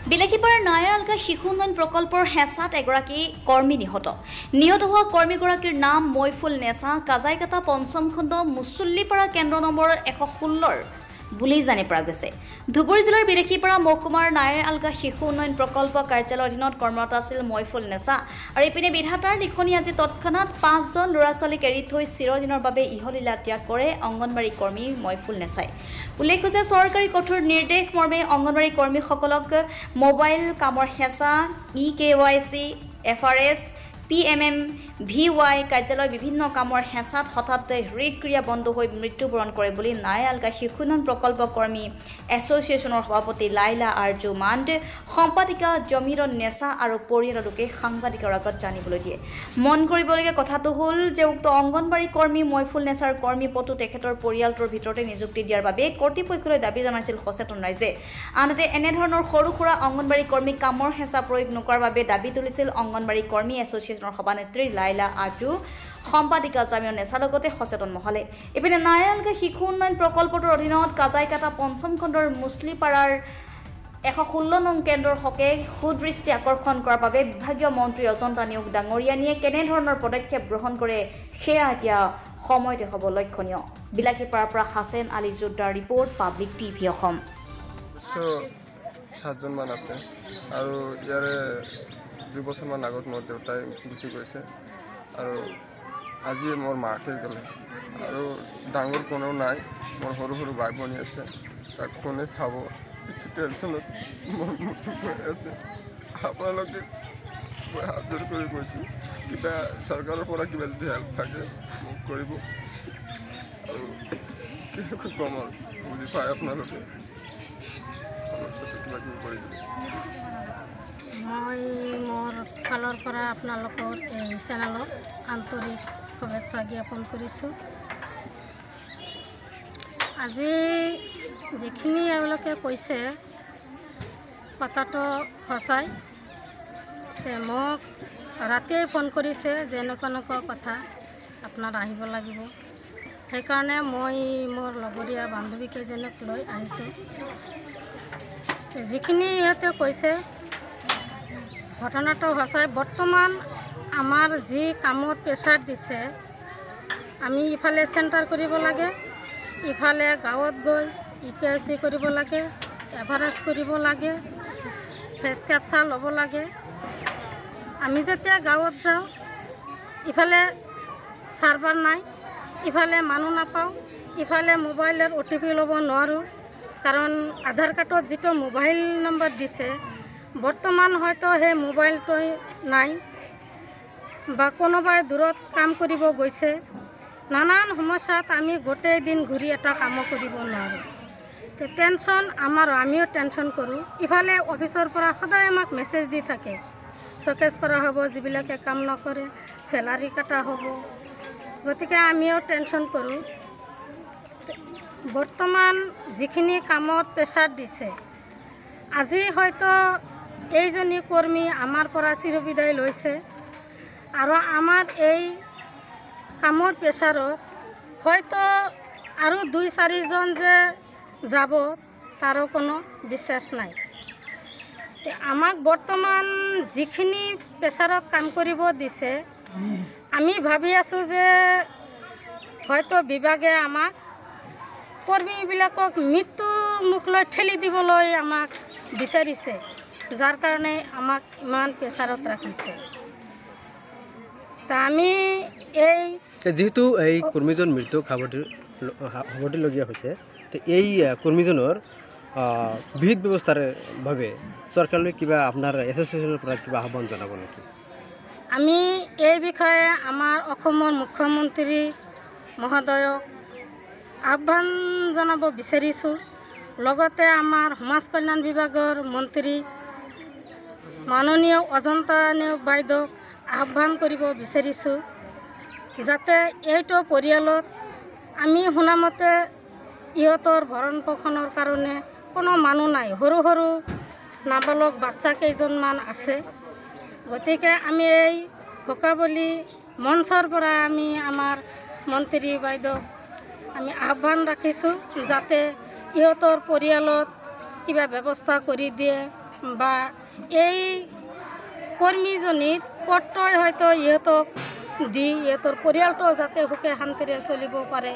বিলাসীপাৰাৰ নায়াৰালকা শিশু উন্নয়ন প্ৰকল্পৰ হেঁচাত এগৰাকী কৰ্মী নিহত হোৱা কৰ্মীগৰাকীৰ নাম মইফুল নেছা কাজাইকাটা পঞ্চম খণ্ড মুছল্লিপাৰা কেন্দ্ৰ নম্বৰ 116 বুলি জানি পৰা গৈছে। ধুবুৰী জিলাৰ বিলাসীপাৰা মহকুমাৰ নায়াৰালকা শিশু উন্নয়ন প্ৰকল্প কাৰ্যালয়ৰ অধীনত কৰ্মৰত আছিল মইফুল নেছা আৰু ইপিনে বিধাতাৰ লিখনি আজি তৎক্ষণাত 5জন ল'ৰা ছোৱালীক এৰি থৈ চিৰদিনৰ বাবে ইহলীলা ত্যাগ কৰে অংগনবাড়ী কৰ্মী মইফুল নেছাই। উল্লেখ হৈছে চৰকাৰী কঠোৰ নিৰ্দেশ মৰ্মে অংগনবাড়ী কৰ্মীসকলক মোবাইল কামৰ হেঁচা EKYC FRS PMM VY কাৰ্যালয় বিভিন্ন কামৰ হেঁচাত হঠাৎ হৃদক্ৰিয়া বন্ধ হৈ মৃত্যুবৰণ কৰে বুলি নায়াৰালকা শিশু উন্নয়ন প্ৰকল্প কৰ্মী এছ'চিয়েশ্যনৰ সভাপতি লাইলা আৰজু মাণ্ড সম্পাদিকা জমিৰন নেছা আৰু পৰিয়ালৰ লোকে সাংবাদিকৰ আগত জানিবলৈ দিয়ে। মন কৰিবলগীয়া কথাটো হ'ল যে উক্ত অংগনবাড়ী কৰ্মী মইফুল নেছাৰ কৰ্মী পটু তেখেতৰ পৰিয়ালটোৰ ভিতৰতে নিযুক্তি দিয়াৰ বাবে কৰ্তৃপক্ষলৈ দাবী জনাইছিল সচেতন ৰাইজে। আনহাতে এনেধৰণৰ সৰু সুৰা অংগনবাড়ী কৰ্মীক কামৰ হেঁচা প্ৰয়োগ নকৰাৰ বাবে দাবী তুলিছিল অংগনবাড়ী কৰ্মী এছ'চিয়েশ্যনৰ সভানেত্ৰী লাইলা আৰজু সম্পাদিকা জামিৰ নেছাৰ লগতে সচেতন মহলে। ইপিনে নায়াৰালকা শিশু উন্নয়ন প্ৰকল্পটোৰ অধীনত কাজাইকাটা পঞ্চম খণ্ডৰ মুছলিপাৰাৰ 116 নং কেন্দ্ৰৰ হকে সুদৃষ্টি আকৰ্ষণ কৰাৰ বাবে বিভাগীয় মন্ত্ৰী অজন্তা নিয়োগ ডাঙৰীয়ানীয়ে কেনেধৰণৰ পদক্ষেপ গ্ৰহণ কৰে সেয়া এতিয়া সময়তে হ'ব লক্ষণীয়। বিলাসীপাৰাৰ পৰা Hasen Ali Joddar report public TV Assam. 7জন মান আছে আৰু ইয়াৰে 2 বছৰমান আগত মোৰ দেউতাই গুচি গৈছে আৰু আজি মোৰ মাকে গ'লে আৰু ডাঙৰ কোনেও নাই। মোৰ সৰু সৰু ভাই ভনী আছে, তাক কোনে চাব টেনশ্যনত মোৰ মৃত্যু হৈ আছে। আপোনালোকে হাত জোৰ কৰি কৈছোঁ কিবা চৰকাৰৰ পৰা কিবা যদি হেল্প থাকে মোক কৰিব আৰু কেনেকৈ কম আৰু বুজি পায় আপোনালোকে কিবা কিবি কৰি দিব। মই মোৰ ফালৰ পৰা আপোনালোকৰ এই চেনেলক আন্তৰিক শুভেচ্ছা জ্ঞাপন কৰিছোঁ। আজি যিখিনি এওঁলোকে কৈছে কথাটো সঁচাই। মোক ৰাতিয়ে ফোন কৰিছে যে এনেকুৱা কথা আপোনাৰ আহিব লাগিব। সেইকাৰণে মই মোৰ লগৰীয়া বান্ধৱীকেইজনক লৈ আহিছোঁ। যিখিনি ইহঁতে কৈছে ঘটনাটো সঁচাই। বৰ্তমান আমাৰ যি কামৰ প্ৰেছাৰ দিছে, আমি ইফালে চেণ্টাৰ কৰিব লাগে, ইফালে গাঁৱত গৈ EKYC কৰিব লাগে, FRS কৰিব লাগে, ফেচ কেপচাৰ ল'ব লাগে। আমি যেতিয়া গাঁৱত যাওঁ ইফালে চাৰ্ভাৰ নাই, ইফালে মানুহ নাপাওঁ, ইফালে মোবাইলৰ OTP ল'ব নোৱাৰোঁ কাৰণ আধাৰ কাৰ্ডত যিটো মোবাইল নম্বৰ দিছে বৰ্তমান হয়তো সেই মোবাইলটো নাই বা কোনোবাই দূৰত কাম কৰিব গৈছে। নানান সমস্যাত আমি গোটেই দিন ঘূৰি এটা কামো কৰিব নোৱাৰোঁ। তো টেনশ্যন আমাৰো, আমিও টেনশ্যন কৰোঁ। ইফালে অফিচৰ পৰা সদায় আমাক মেছেজ দি থাকে চকেজ কৰা হ'ব, যিবিলাকে কাম নকৰে চেলাৰী কাটা হ'ব। গতিকে আমিও টেনশ্যন কৰোঁ। বৰ্তমান যিখিনি কামত প্ৰেছাৰ দিছে, আজি হয়তো এইজনী কৰ্মী আমাৰ পৰা চিৰবিদায় লৈছে আৰু আমাৰ এই কামৰ প্ৰেছাৰত হয়তো আৰু 2-4জন যে যাব তাৰো কোনো বিশ্বাস নাই। আমাক বৰ্তমান যিখিনি প্ৰেছাৰত কাম কৰিব দিছে, আমি ভাবি আছোঁ যে হয়তো বিভাগে আমাক কৰ্মীবিলাকক মৃত্যুৰ মুখলৈ ঠেলি দিবলৈ আমাক বিচাৰিছে, যাৰ কাৰণে আমাক ইমান প্ৰেছাৰত ৰাখিছে। তা আমি যেহেতু এই কৰ্মীজন মৃত্যুক সাৱটিলগীয়া হৈছে, তো এই কৰ্মীজনৰ বিহিত ব্যৱস্থাৰ বাবে চৰকাৰলৈ কিবা আপোনাৰ এছ'চিয়েশ্যনৰ পৰা কিবা আহ্বান জনাব নেকি? আমি এই বিষয়ে আমাৰ অসমৰ মুখ্যমন্ত্ৰী মহোদয়ক আহ্বান জনাব বিচাৰিছোঁ। লগতে আমাৰ সমাজ কল্যাণ বিভাগৰ মন্ত্ৰী মাননীয় অজন্তা নিয়োগ বাইদেউক আহ্বান কৰিব বিচাৰিছোঁ যাতে এইটো পৰিয়ালত আমি শুনামতে ইহঁতৰ ভৰণ পোষণৰ কাৰণে কোনো মানুহ নাই, সৰু সৰু নাবালক বাচ্চা কেইজনমান আছে। গতিকে আমি এই ভোকাবলী মঞ্চৰ পৰা আমি আমাৰ মন্ত্ৰী বাইদেউক আমি আহ্বান ৰাখিছোঁ যাতে ইহঁতৰ পৰিয়ালত কিবা ব্যৱস্থা কৰি দিয়ে বা এই কৰ্মীজনীৰ পত্ৰই হয়তো ইহঁতক দি ইহঁতৰ পৰিয়ালটো যাতে সুখে শান্তিৰে চলিব পাৰে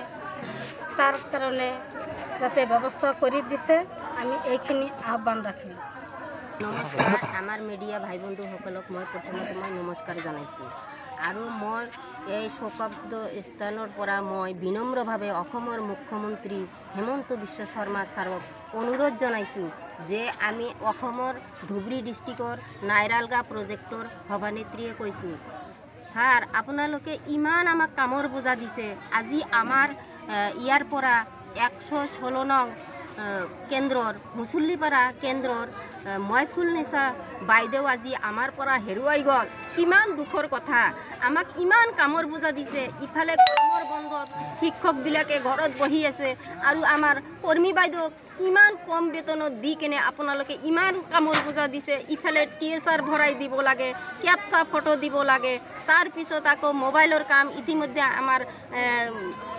তাৰ কাৰণে যাতে ব্যৱস্থা কৰি দিছে আমি এইখিনি আহ্বান ৰাখিলোঁ। নমস্কাৰ, আমাৰ মিডিয়া ভাই বন্ধুসকলক মই প্ৰথমতে নমস্কাৰ জনাইছোঁ আৰু মই এই শোকব্দ স্থানৰ পৰা মই বিনম্ৰভাৱে অসমৰ মুখ্যমন্ত্ৰী হিমন্ত বিশ্ব শৰ্মা ছাৰক অনুৰোধ জনাইছোঁ যে আমি অসমৰ ধুবুৰী ডিষ্ট্ৰিক্টৰ নাইৰালগা প্ৰজেক্টৰ সভানেত্ৰীয়ে কৈছোঁ, ছাৰ আপোনালোকে ইমান আমাক কামৰ বোজা দিছে। আজি আমাৰ ইয়াৰ পৰা 116 নং কেন্দ্ৰৰ মুছল্লিপাৰা কেন্দ্ৰৰ মইফুল নিছা বাইদেউ আজি আমাৰ পৰা হেৰুৱাই গ'ল। কিমান দুখৰ কথা, আমাক ইমান কামৰ বোজা দিছে, ইফালে গৰমৰ বন্ধত শিক্ষকবিলাকে ঘৰত বহি আছে আৰু আমাৰ কৰ্মী বাইদেউক ইমান কম বেতনত দি কেনে আপোনালোকে ইমান কামৰ বোজা দিছে। ইফালে TSR ভৰাই দিব লাগে, কেপচা ফটো দিব লাগে, তাৰপিছত আকৌ মোবাইলৰ কাম ইতিমধ্যে আমাৰ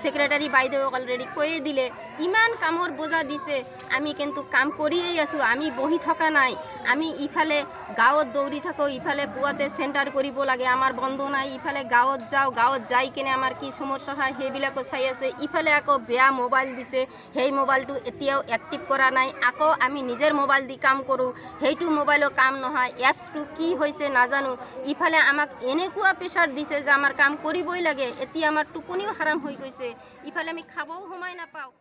সেক্ৰেটাৰী বাইদেউক অলৰেডি কৈয়ে দিলে। ইমান কামৰ বোজা দিছে, আমি কিন্তু কাম কৰিয়েই আছোঁ, আমি বহি থকা নাই। আমি ইফালে গাঁৱত দৌৰি থাকোঁ, ইফালে পুৱাতে চেণ্টাৰ কৰিব লাগে, আমাৰ বন্ধ নাই। ইফালে গাঁৱত যাওঁ, গাঁৱত যাই কিনে আমাৰ কি সমস্যা হয় সেইবিলাকো চাই আছে। ইফালে আকৌ বেয়া মোবাইল দিছে, সেই মোবাইলটো এতিয়াও এক্টিভ কৰা নাই। আকৌ আমি নিজৰ মোবাইল দি কাম কৰোঁ, সেইটো মোবাইলৰ কাম নহয়, এপছটো কি হৈছে নাজানো। ইফালে আমাক এনেকুৱা প্ৰেছাৰ দিছে যে আমাৰ কাম কৰিবই লাগে। এতিয়া আমাৰ টোপনিও হাৰাম হৈ গৈছে, ইফালে আমি খাবও সময় নাপাওঁ।